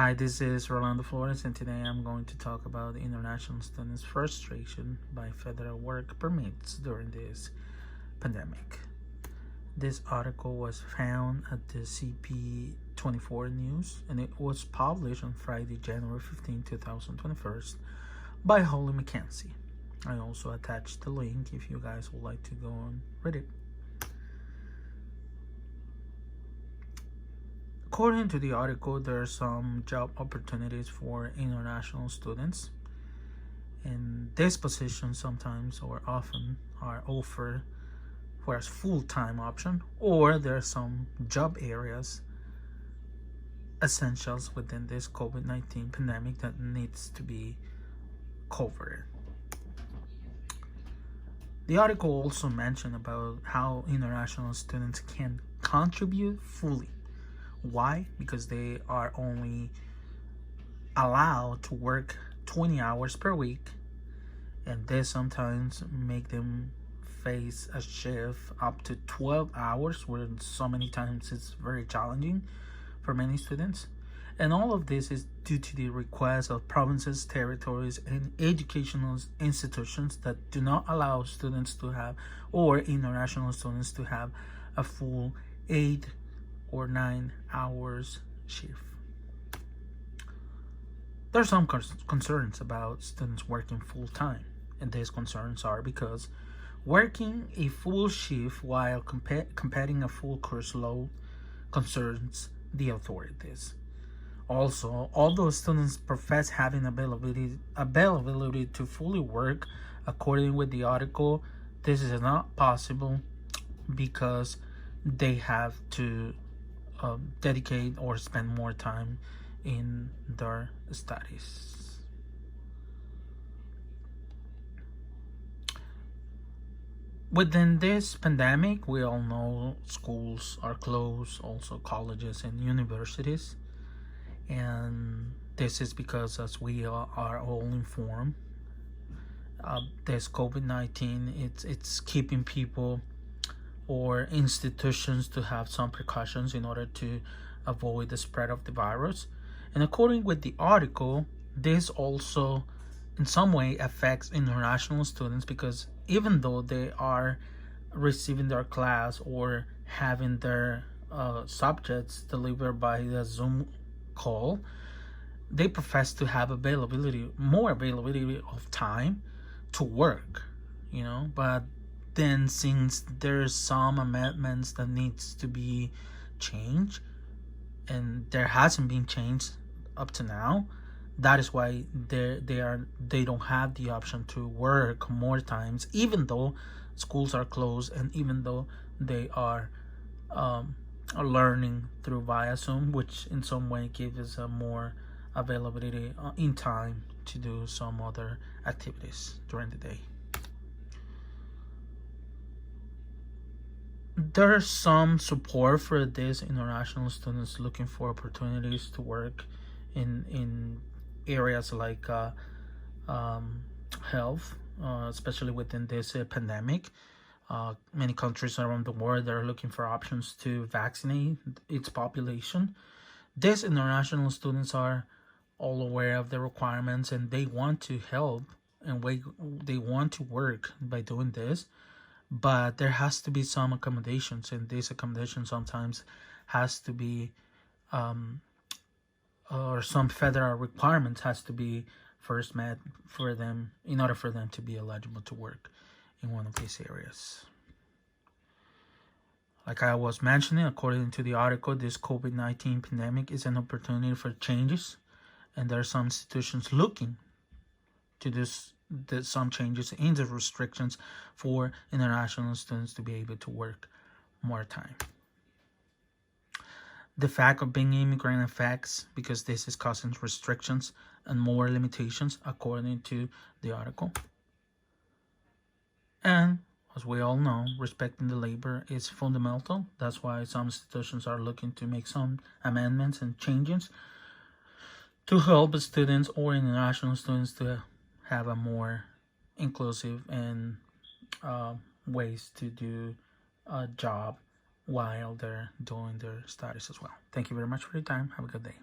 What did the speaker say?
Hi, this is Rolando Flores, and today I'm going to talk about international students' frustration by federal work permits during this pandemic. This article was found at the CP24 News, and it was published on Friday, January 15, 2021, by Holly Mackenzie. I also attached the link if you guys would like to go and read it. According to the article, there are some job opportunities for international students, and these positions sometimes or often are offered for a full-time option, or there are some job areas essentials within this COVID-19 pandemic that needs to be covered. The article also mentioned about how international students can contribute fully. Why? Because they are only allowed to work 20 hours per week, and this sometimes make them face a shift up to 12 hours, where so many times it's very challenging for many students. And all of this is due to the request of provinces, territories, and educational institutions that do not allow students to have, or international students to have, a full 8 or 9 hours shift. There are some concerns about students working full-time, and these concerns are because working a full shift while competing a full course load concerns the authorities. Also, although students profess having availability to fully work, according with the article, this is not possible because they have to dedicate or spend more time in their studies. Within this pandemic, we all know schools are closed, also colleges and universities, and this is because, as we are all informed, this COVID-19 it's keeping people or institutions to have some precautions in order to avoid the spread of the virus. And according with the article, this also in some way affects international students, because even though they are receiving their class or having their subjects delivered by the Zoom call, they profess to have more availability of time to work, but then since there's some amendments that needs to be changed, and there hasn't been changed up to now, that is why they don't have the option to work more times, even though schools are closed and even though they are learning through via Zoom, which in some way gives us a more availability in time to do some other activities during the day. There's some support for these international students looking for opportunities to work in areas like health, especially within this pandemic. Many countries around the world are looking for options to vaccinate its population. These international students are all aware of the requirements, and they want to help, and they want to work by doing this, but there has to be some accommodations, and this accommodation sometimes has to be or some federal requirements has to be first met for them in order for them to be eligible to work in one of these areas. Like I was mentioning, according to the article, this COVID-19 pandemic is an opportunity for changes, and there are some institutions looking to do some changes in the restrictions for international students to be able to work more time. The fact of being immigrant affects, because this is causing restrictions and more limitations, according to the article. And as we all know, respecting the labor is fundamental. That's why some institutions are looking to make some amendments and changes to help students or international students to have a more inclusive and ways to do a job while they're doing their studies as well. Thank you very much for your time. Have a good day.